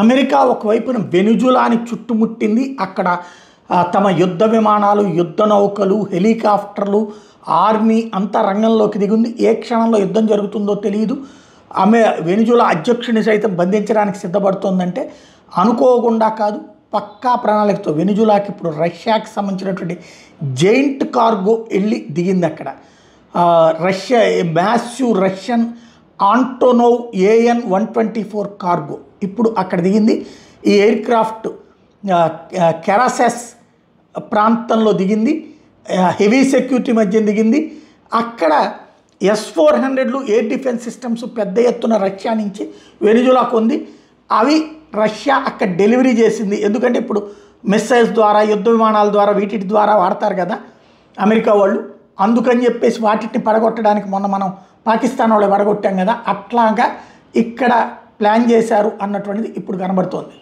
America ఒకవైపున వెనుజులాని చుట్టుముట్టింది. అక్కడ తమ యుద్ధ విమానాలు, యుద్ధ నౌకలు, హెలికాప్టర్లు, ఆర్మీ అంతా రంగంలోకి దిగింది. ఏ క్షణంలో యుద్ధం జరుగుతుందో తెలియదు. వెనుజులా అధ్యక్షుని సైతం బంధించడానికి సిద్ధపడుతోందంటే అనుకోకుండా కాదు, పక్కా ప్రణాళికతో. వెనుజులాకి ఇప్పుడు రష్యాకి సంబంధించినటువంటి జైంట్ కార్గో వెళ్ళి దిగింది అక్కడ. Russia massive Russian Antonov AN-124 cargo ఇప్పుడు అక్కడ దిగింది. ఈ ఎయిర్ క్రాఫ్ట్ కెరాసెస్ ప్రాంతంలో దిగింది, హెవీ సెక్యూరిటీ మధ్య దిగింది. అక్కడ S-400లు ఎయిర్ డిఫెన్స్ సిస్టమ్స్ పెద్ద ఎత్తున రష్యా నుంచి వెనుజులాకు ఉంది. అవి రష్యా అక్కడ డెలివరీ చేసింది. ఎందుకంటే ఇప్పుడు మిస్సైల్స్ ద్వారా, యుద్ధ విమానాల ద్వారా, వీటి ద్వారా వాడతారు కదా అమెరికా వాళ్ళు. అందుకని చెప్పేసి వాటిని పడగొట్టడానికి మొన్న మనం పాకిస్తాన్ వాళ్ళు పడగొట్టాం కదా, అట్లాగా ఇక్కడ ప్లాన్ చేశారు అన్నటువంటిది ఇప్పుడు కనబడుతోంది.